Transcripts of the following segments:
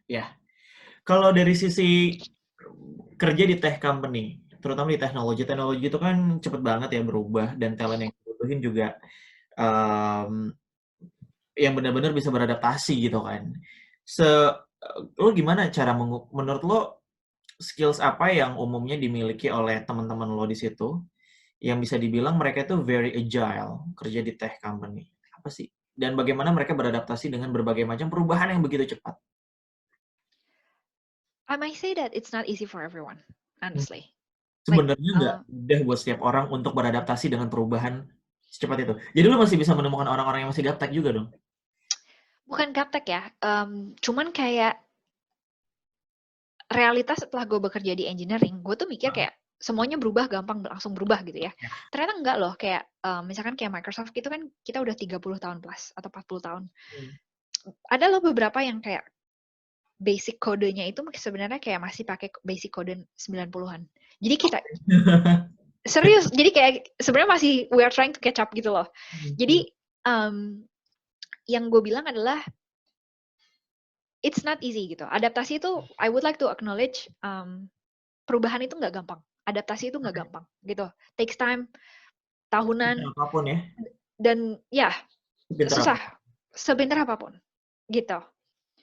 Ya, kalau dari sisi kerja di tech company, terutama di teknologi, teknologi itu kan cepet banget ya berubah dan talent yang dibutuhin juga em, yang benar-benar bisa beradaptasi gitu kan. Lo gimana cara menurut lo skills apa yang umumnya dimiliki oleh teman-teman lo di situ yang bisa dibilang mereka itu very agile kerja di tech company? Apa sih? Dan bagaimana mereka beradaptasi dengan berbagai macam perubahan yang begitu cepat? I might say that it's not easy for everyone, Hmm. honestly. Like, Sebenarnya nggak mudah buat setiap orang untuk beradaptasi dengan perubahan secepat itu. Jadi lo masih bisa menemukan orang-orang yang masih gaptek juga dong? bukan gaptek ya, cuman kayak realitas setelah gue bekerja di engineering, gue tuh mikir Heeh. kayak semuanya berubah gampang langsung berubah gitu ya. Ya. Ternyata enggak loh, kayak misalkan kayak Microsoft gitu kan kita udah 30 tahun plus atau 40 tahun. Hmm. Ada loh beberapa yang kayak basic kodenya itu sebenarnya kayak masih pakai basic kode 90-an. Jadi kita serius, jadi kayak sebenarnya masih we are trying to catch up gitu loh. Hmm. Jadi yang gue bilang adalah it's not easy gitu. Adaptasi itu I would like to acknowledge perubahan itu nggak gampang. Adaptasi itu nggak gampang gitu. Takes time, Pintar tahunan, apapun ya, dan ya pintar susah. apapun. Sepintar apapun gitu.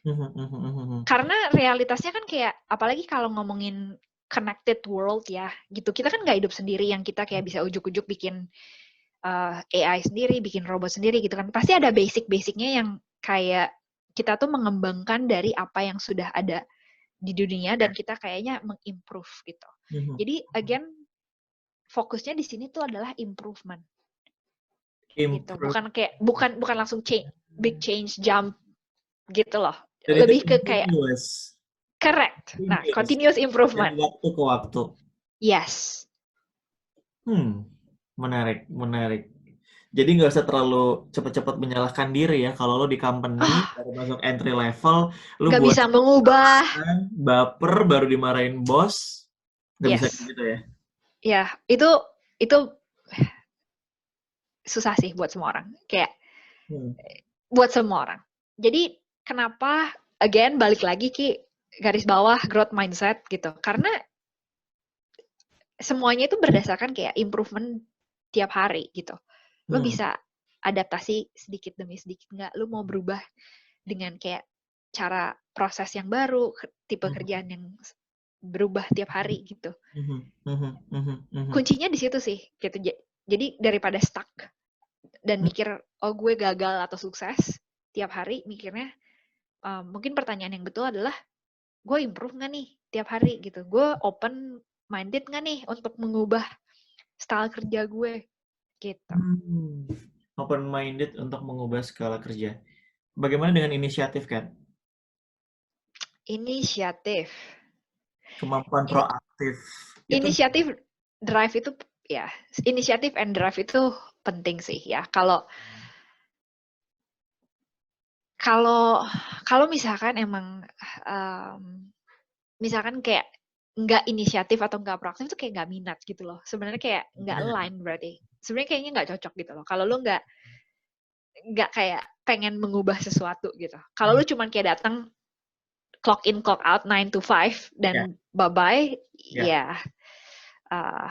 Mhm, mhm, mhm, mhm. Karena realitasnya kan kayak apalagi kalau ngomongin connected world ya gitu. Kita kan nggak hidup sendiri yang kita kayak bisa ujuk-ujuk bikin AI sendiri, bikin robot sendiri gitu kan. Pasti ada basic-basicnya yang kayak kita tuh mengembangkan dari apa yang sudah ada di dunia dan kita kayaknya mengimprove gitu. Mhm. Jadi again fokusnya di sini tuh adalah improvement gitu. Improve Bukan kayak bukan langsung big change jump gitu loh. dan itu Lebih ke kayak continuous, correct. Nah, continuous continuous dari improvement. waktu ke waktu. Yes. Menarik, menarik. Jadi nggak usah terlalu cepet-cepet menyalahkan diri ya. Kalau lo di company Ah, baru masuk entry level, lo nggak buat bisa mengubah. kesalahan, baper, baru dimarahin bos, nggak bisa Yes. gitu ya. Ya, itu susah sih buat semua orang. Kayak Hmm. buat semua orang. Jadi kenapa again balik lagi Ki garis bawah growth mindset gitu. Karena semuanya itu berdasarkan kayak improvement tiap hari gitu. Lo Hmm. bisa adaptasi sedikit demi sedikit nggak? Lo mau berubah dengan kayak cara proses yang baru, tipe Mhm. kerjaan yang berubah tiap hari gitu. Mhm. Mhm. Mhm. Mhm. Kuncinya di situ sih gitu. Jadi daripada stuck dan mikir oh gue gagal atau sukses tiap hari mikirnya mungkin pertanyaan yang betul adalah gue improve nggak nih tiap hari gitu, gue open minded nggak nih untuk mengubah style kerja gue gitu. Hmm. Open minded untuk mengubah skala kerja. Bagaimana dengan inisiatif kan? Inisiatif. Kemampuan Ini proaktif itu. inisiatif drive itu ya, inisiatif and drive itu penting sih ya. Kalau kalau kalau misalkan emang misalkan kayak nggak inisiatif atau nggak proaktif itu kayak nggak minat gitu loh. Sebenarnya kayak nggak align berarti. Sebenarnya kayaknya nggak cocok gitu loh. Kalau lu nggak kayak pengen mengubah sesuatu gitu. Kalau lu cuman kayak datang clock in clock out 9 to 5 Ya, dan bye bye, ya. ya uh,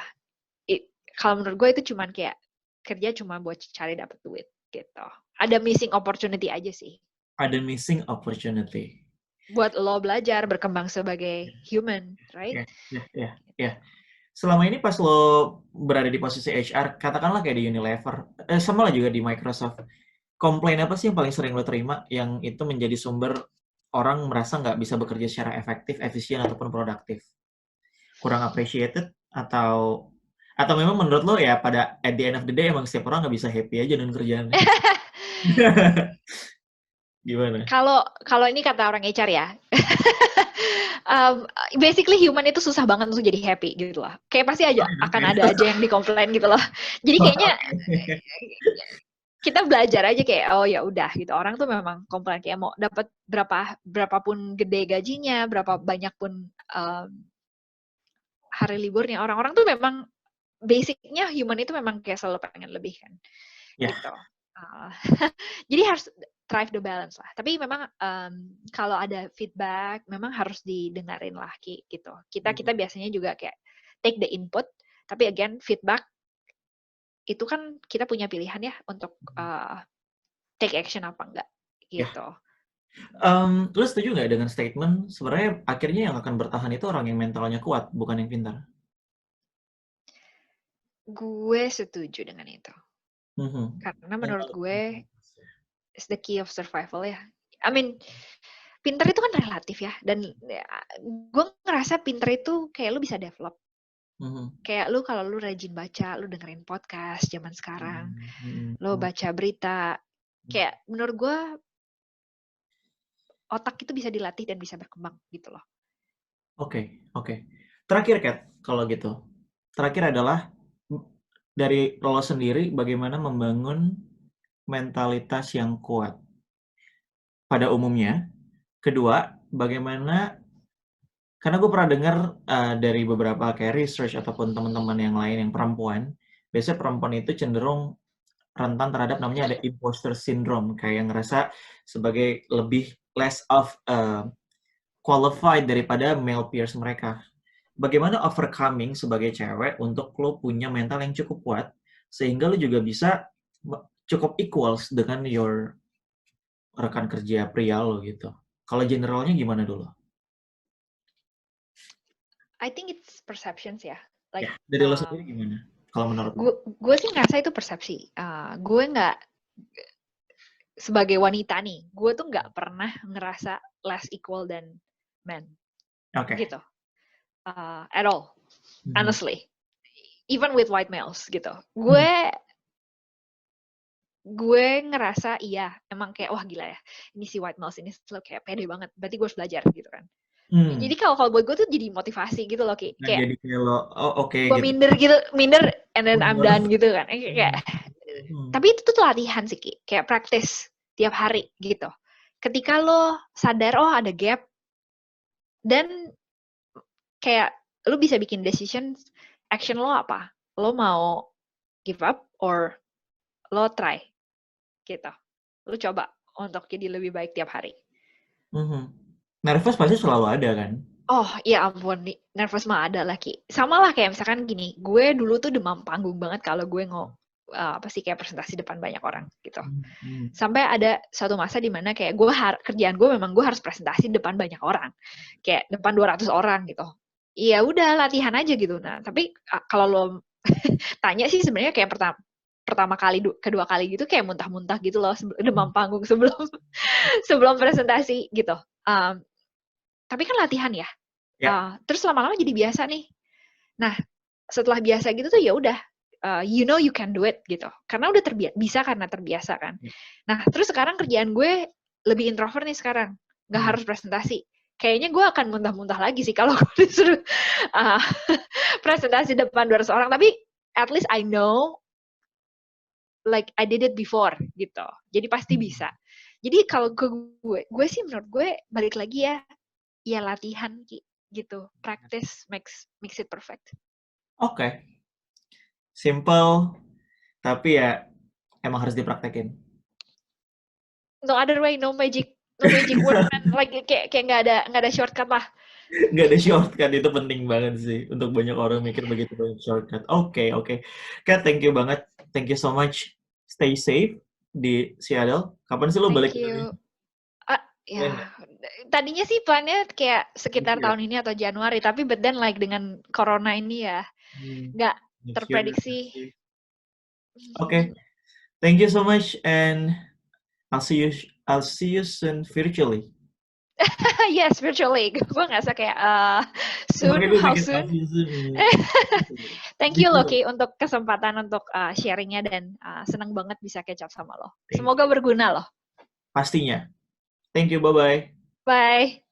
kalau menurut gue itu cuman kayak kerja cuma buat cari dapat duit gitu. Ada missing opportunity aja sih. Ada missing opportunity. Buat lo belajar berkembang sebagai human, right? Ya, ya, ya, ya. Selama ini pas lo berada di posisi HR, katakanlah kayak di Unilever, sama lah juga di Microsoft, komplain apa sih yang paling sering lo terima yang itu menjadi sumber orang merasa nggak bisa bekerja secara efektif, efisien, ataupun produktif? Kurang appreciated atau memang menurut lo ya pada at the end of the day emang setiap orang nggak bisa happy aja dengan kerjaannya? Gimana? Kalau kalau ini kata orang HR ya, basically human itu susah banget untuk jadi happy gitu loh. Kayak pasti aja Fine, akan oke. ada aja yang dikomplain gitu loh. Jadi kayaknya Oke. kita belajar aja kayak oh ya udah gitu. Orang tuh memang komplain kayak mau dapat berapapun gede gajinya, berapa banyak pun hari liburnya. Orang-orang tuh memang basicnya human itu memang kayak selalu pengen lebih kan Ya, gitu. Uh, jadi harus thrive the balance lah. Tapi memang kalau ada feedback memang harus didengarin lah gitu. Kita biasanya juga kayak take the input, tapi again feedback itu kan kita punya pilihan ya untuk take action apa enggak gitu. Lu setuju nggak dengan statement sebenarnya akhirnya yang akan bertahan itu orang yang mentalnya kuat, bukan yang pintar? Gue setuju dengan itu. Karena menurut gue it's the key of survival ya. I mean, pintar itu kan relatif ya. Dan gue ngerasa pintar itu kayak lu bisa develop. Kayak lu kalau lu rajin baca, lu dengerin podcast zaman sekarang, lu baca berita, kayak menurut gue otak itu bisa dilatih dan bisa berkembang gitu loh. Oke. Terakhir Kat, kalau gitu. Terakhir adalah dari lo sendiri bagaimana membangun mentalitas yang kuat pada umumnya. Kedua, bagaimana, karena gue pernah dengar dari beberapa kayak research ataupun teman-teman yang lain yang perempuan, biasanya perempuan itu cenderung rentan terhadap namanya ada imposter syndrome, kayak yang ngerasa sebagai lebih less of qualified daripada male peers mereka. Bagaimana overcoming sebagai cewek untuk lo punya mental yang cukup kuat sehingga lo juga bisa cukup equals dengan your rekan kerja pria lo gitu. Kalau generalnya gimana dulu? I think it's perceptions ya. Like, dari lo sendiri gimana? Kalau menurut gue sih ngerasa itu persepsi. Gue nggak, sebagai wanita nih, gue tuh nggak pernah ngerasa less equal than men. Gitu. At all. Honestly. Even with white males gitu. Gue ngerasa iya, emang kayak wah gila ya. Ini si white males ini selalu kayak pede banget. Berarti gue harus belajar gitu kan. Jadi kalau buat gue tuh jadi motivasi gitu loh, kayak jadi lo gue gitu. minder and then I'm done gitu kan. Kayak tapi itu tuh latihan sih, kayak practice tiap hari gitu. Ketika lo sadar oh ada gap, dan kayak lo bisa bikin decision, action lo apa? Lo mau give up or lo try gitu. Lo coba untuk jadi lebih baik tiap hari. Nervous pasti selalu ada kan? Oh, ya ampun, nervous mah ada lah, Ki. Sama lah kayak misalkan gini, gue dulu tuh demam panggung banget kalau gue kayak presentasi depan banyak orang gitu. Sampai ada suatu masa di mana kayak kerjaan gue memang gue harus presentasi depan banyak orang. Kayak depan 200 orang gitu. Iya udah latihan aja gitu. Nah, tapi kalau lo tanya sih sebenarnya kayak pertama kali, kedua kali gitu kayak muntah-muntah gitu loh, demam panggung sebelum presentasi gitu. Tapi kan latihan ya. Terus lama-lama jadi biasa nih. Nah, setelah biasa gitu tuh ya udah, you know you can do it gitu. Karena udah bisa karena terbiasa kan. Nah, terus sekarang kerjaan gue lebih introvert nih sekarang. Nggak harus presentasi. Kayaknya gue akan muntah-muntah lagi sih kalau gue disuruh presentasi depan 200 orang. Tapi at least I know like I did it before gitu. Jadi pasti bisa. Jadi kalau gue sih menurut gue balik lagi ya latihan gitu. Practice makes it perfect. Oke. Simple, tapi ya emang harus dipraktekin. No other way, no magic word, like kayak nggak ada shortcut lah. Nggak ada shortcut, itu penting banget sih untuk banyak orang mikir begitu banyak shortcut. Oke. Kat, thank you banget. Thank you so much. Stay safe di Seattle. Kapan sih lo balik ke Indonesia? Ya, tadinya sih plannya kayak sekitar tahun ini atau Januari, tapi but then like dengan corona ini ya nggak terprediksi. Oke. Thank you so much and I'll see you soon virtually. Yes, virtually. Gue nggak usah kayak soon, how soon. Thank you Loki untuk kesempatan untuk sharingnya, dan senang banget bisa catch up sama lo. Semoga berguna loh. Pastinya. Thank you, bye-bye. Bye.